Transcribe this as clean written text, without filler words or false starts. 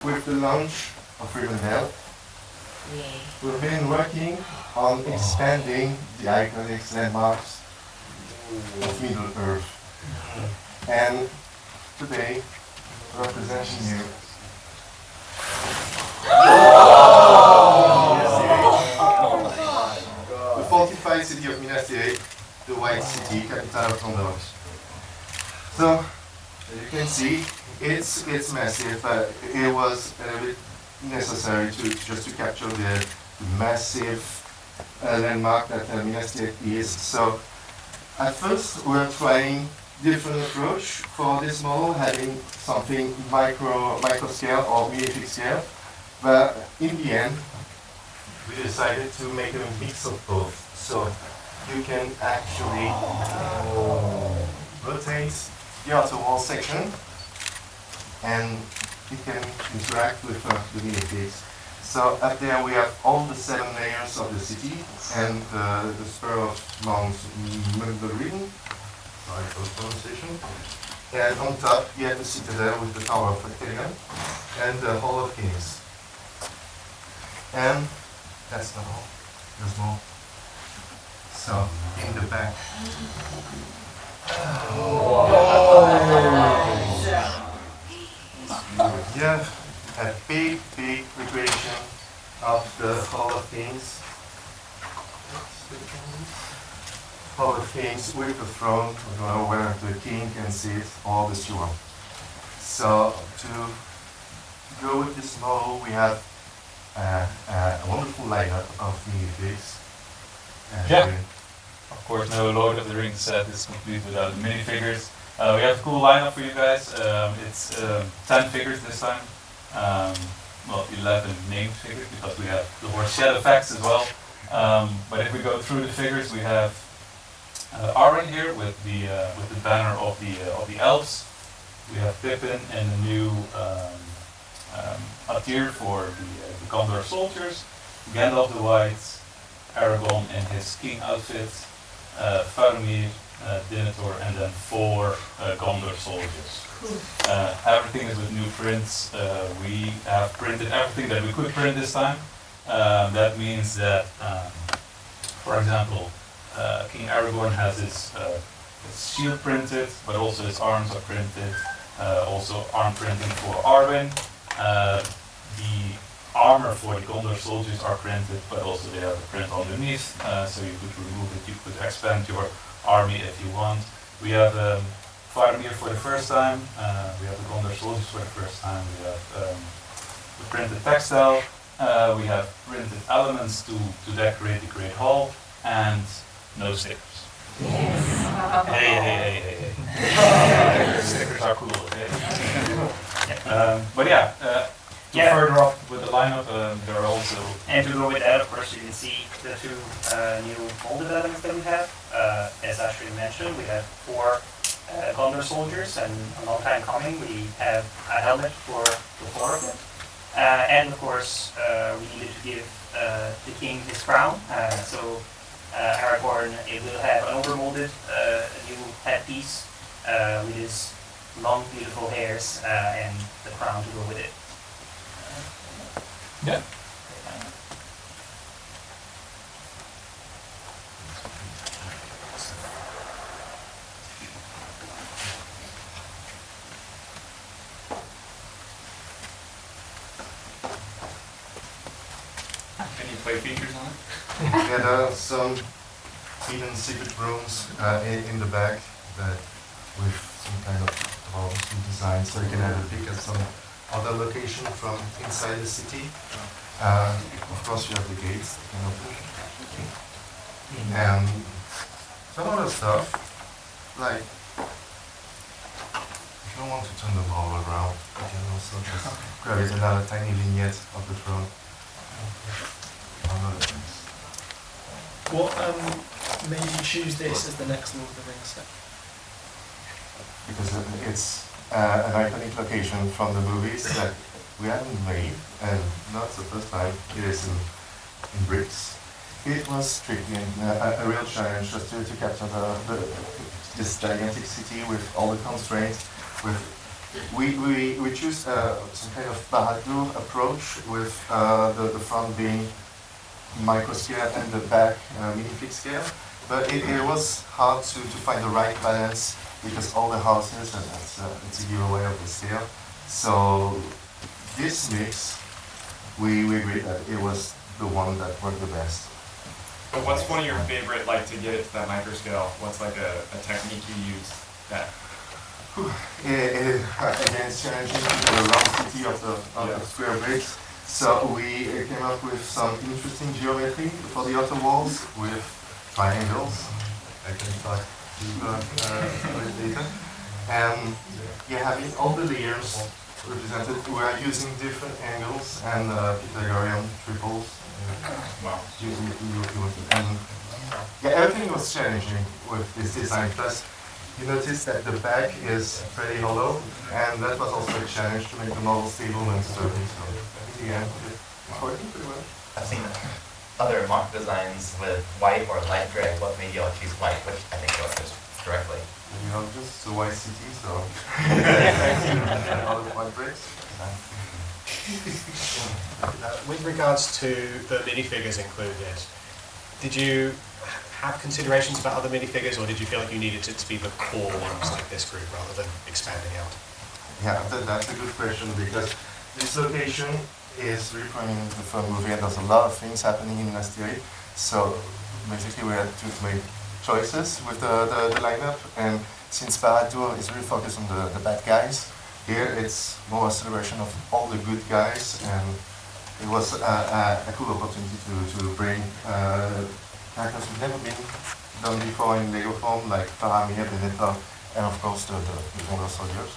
With the launch of Rivendell, we've been working on expanding the iconic landmarks of Middle-earth. And today, we're presenting you the fortified city of Minas Tirith, the White City, capital of Gandalf. So, as you can see, it's massive, but it was a bit necessary to capture the massive landmark that Minas Tirith is. So, at first, we're trying different approach for this model, having something micro scale or minifigure scale. But in the end, we decided to make a mix of both. So you can actually rotate the outer wall section, and you can interact with the minifigs. So up there we have all the 7 layers of the city and the spur of Mount Mundarin, sorry for the pronunciation. And on top you have the citadel with the Tower of Octavian and the Hall of Kings. And that's not all. There's more. So in the back. You have a big recreation of the Hall of Kings. Hall of Kings with the throne where the king can sit or the steward. So to go with this model, we have a wonderful lineup of minifigs. Of course, no Lord of the Rings set is complete without the minifigures. We have a cool lineup for you guys. It's 10 figures this time. Well, 11 named figures because we have the horse Shadowfax as well. But if we go through the figures, we have Arwen here with the banner of the elves. We have Pippin and a new attire for the Gondor soldiers. Gandalf the White, Aragorn in his king outfit, Faramir, Denethor, and then 4 Gondor soldiers. Everything is with new prints. We have printed everything that we could print this time. That means that, for example, King Aragorn has his shield printed, but also his arms are printed. Also arm printing for Arwen. The armor for the Gondor soldiers are printed, but also they have a print underneath, so you could remove it, you could expand your army if you want. We have Faramir for the first time, we have the Gondor soldiers for the first time, we have the printed textile, we have printed elements to decorate the Great Hall, and no stickers. Hey. Stickers are cool, okay? But further up with the lineup, there are also... And to go with that, of course, you can see the 2 new molded elements that we have. As Ashwin mentioned, we have 4 Gondor soldiers, and a long time coming, we have a helmet for the 4 of them. And of course, we needed to give the king his crown. So Aragorn will have an overmolded new headpiece with his long, beautiful hairs and the crown to go with it. Yeah. Can you play features on it? There are some hidden secret rooms in the back that with some kind of design, so you can have a peek at some other location from inside the city. Of course, you have the gates that can open, and some other stuff like if you don't want to turn the ball around, you can also just grab another tiny vignette of the throne. Other things. What made you choose this as the next Lord of the Rings set? Because it's an iconic location from the movies that we haven't made, and not the first time. It is in bricks. It was strictly a real challenge just to capture this gigantic city with all the constraints, with we choose some kind of Bahadur approach with the front being micro scale and the back minifig scale. But it was hard to find the right balance because all the houses, and it's a giveaway of the scale. So this mix, we agreed that it was the one that worked the best. But what's one of your favorite, like, to get it to that micro scale? What's like a technique you use that? Again, it's challenging to get a round city of the square bricks. So we came up with some interesting geometry for the outer walls with triangles. I can talk to you later. And having all the layers represented, we are using different angles and Pythagorean triples. Wow. And everything was challenging with this design. Plus, you notice that the back is pretty hollow, and that was also a challenge to make the model stable and sturdy. So in the end, it's working pretty well. I've seen other mock designs with white or light gray. What made you all choose white? Which I think you all chose directly. You know, just a white city, so and all the white bricks. With regards to the minifigures included, did you have considerations about other minifigures, or did you feel like you needed it to be the core ones like this group rather than expanding out? Yeah, that's a good question, because this location is really prominent in the film movie, and there's a lot of things happening in Minas Tirith. So basically we had to make choices with the lineup, and since Bahadur is really focused on the bad guys, here it's more a celebration of all the good guys, and it was a cool opportunity to bring characters who've never been done before in LEGO form, like Faramir, Benetta, and of course the Gondor soldiers.